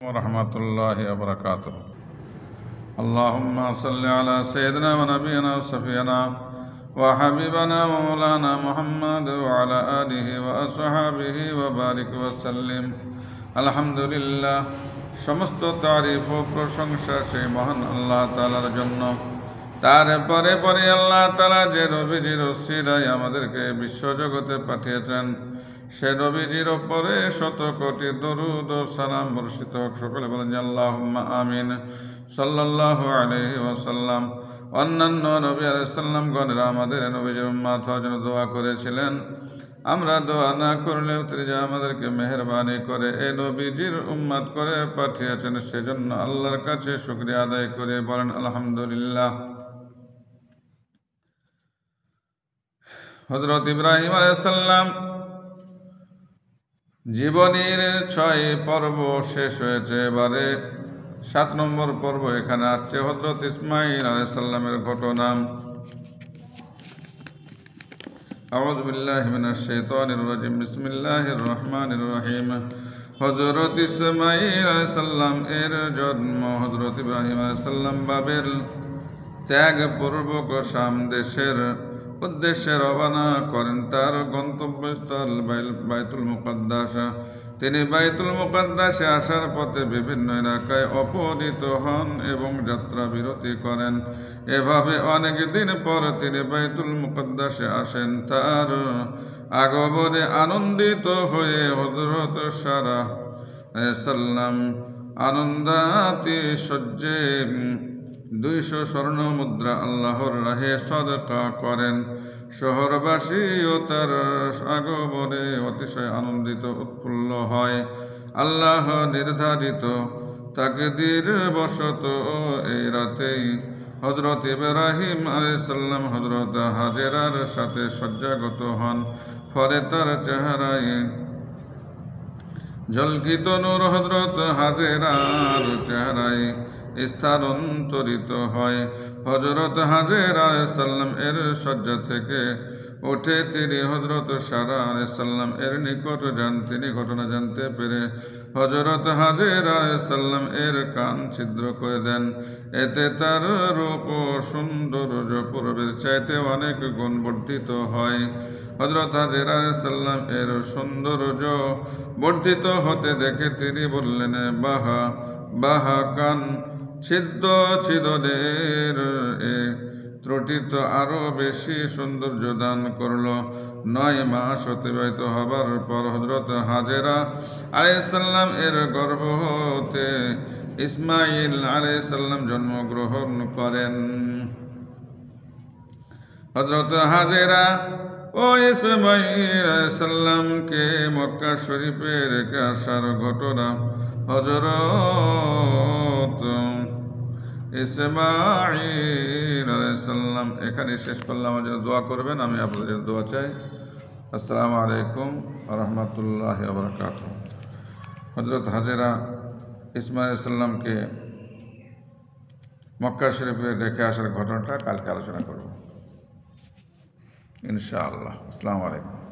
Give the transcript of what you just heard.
ورحمة الله وبركاته. اللهم صل على سيدنا ونبينا وصفينا وحبيبنا ومولانا محمد وعلى آله وأصحابه وبارك وسلم. আলহামদুলিল্লাহ, সমস্ত তারিফ ও প্রশংসা সেই মহান আল্লাহ তাআলার জন্য। তারপরে পরে আল্লাহ তাআলা যে নবীজির ওসিলায় আমাদেরকে বিশ্বজগতে পাঠিয়েছেন, সে নবীজির ওপরে শত কোটি দরুদ ও সালাম বর্ষিত হোক। সকলে বলেন যে আল্লাহুম্মা আমিন। সাল্লাল্লাহু আলাইহি ওয়াসাল্লাম। অন্যান্য নবী আলাইহিস সালাম গণেরা আমাদের নবীজির উম্মত হওয়ার জন্য দোয়া করেছিলেন। আমরা দোয়া না করলেও তিনি যে আমাদেরকে মেহেরবানি করে এই নবীজির উম্মত করে পাঠিয়েছেন, সেজন্য আল্লাহর কাছে শুকরিয়া আদায় করে বলেন আলহামদুলিল্লাহ। হযরত ইব্রাহিম আলাইহিস সালাম জীবনের 6 পর্ব শেষ হয়েছে, এবারে 7 নম্বর পর্ব এখানে আসছে হযরত ইসমাঈল আলাইহিস সালামের ঘটনা। আউযু বিল্লাহি মিনাশ শাইতানির রাজিম। বিসমিল্লাহির রহমানির রহিম। হযরত ইসমাঈল আলাইহিস সালাম এর জন্ম হযরত ইব্রাহিম আলাইহিস সালাম বাবেল ত্যাগপূর্বক শাম দেশের উদ্দেশ্যে রওনা করেন। তার গন্তব্যস্থল বাইতুল মুকাদ্দাস। তিনি বাইতুল মুকাদ্দাসে আসার পথে বিভিন্ন এলাকায় অপহৃত হন এবং যাত্রা বিরতি করেন। এভাবে অনেক দিন পর তিনি বাইতুল মুকাদ্দাসে আসেন। তার আগমনে আনন্দিত হয়ে হযরত সারা আলাইহিস সালাম আনন্দাতিশয্যে 200 স্বর্ণ মুদ্রা আল্লাহর রাহে সদকা করেন। শহরবাসীও তার আগমনে অতিশয় আনন্দিত উৎফুল্ল হয়। আল্লাহ নির্ধারিত তাকদীর বশত এই রাতেই হযরত ইব্রাহিম আলাইহিস সালাম হযরত হাজেরার সাথে শয্যাগত হন। ফলে তার চেহারায় ঝলকিত নূর হযরত হাজেরার চেহারায় স্থানান্তরিত হয়। হযরত হাজেরা আলাইহিস সালাম এর শয্যা থেকে উঠে তিনি হযরত সারা আলাইহিস সালাম এর নিকট যান। তিনি ঘটনা জানতে পেরে হযরত হাজেরা আলাইহিস সালাম এর কান ছিদ্র করে দেন। এতে তার রূপ ও সৌন্দর্য পূর্বের চাইতে অনেক গুণ বর্ধিত হয়। হযরত হাজেরা আলাইহিস সালাম এর সৌন্দর্য বর্ধিত হতে দেখে তিনি বললেন, বাহা বাহা, কান ছিদ্রদের এ ত্রুটিত আরো বেশি সৌন্দর্য দান করল। 9 মাস অতিবাহিত হবার পর হযরত হাজেরা আলাইহিস সালাম এর গর্ভ হতে ইসমাঈল আলাইহিস সালাম জন্মগ্রহণ করেন। হযরত হাজেরা ও ইসমাঈল আলাইহিস সালামকে মক্কা শরীফে রেখে আসার ঘটনা হযরত ইসমাঈল আলাইহিস সালাম এখানে শেষ করলাম। আমার জন্য দোয়া করবেন, আমি আপনাদের জন্য দোয়া চাই। আসসালামু আলাইকুম ওয়া রাহমাতুল্লাহি ওয়া বারাকাতুহু। হযরত হাজেরা ইসমাঈল আলাইহিস সালামকে মক্কা শরীফে রেখে আসার ঘটনাটা কালকে আলোচনা করব ইনশাআল্লাহ। আসসালামু আলাইকুম।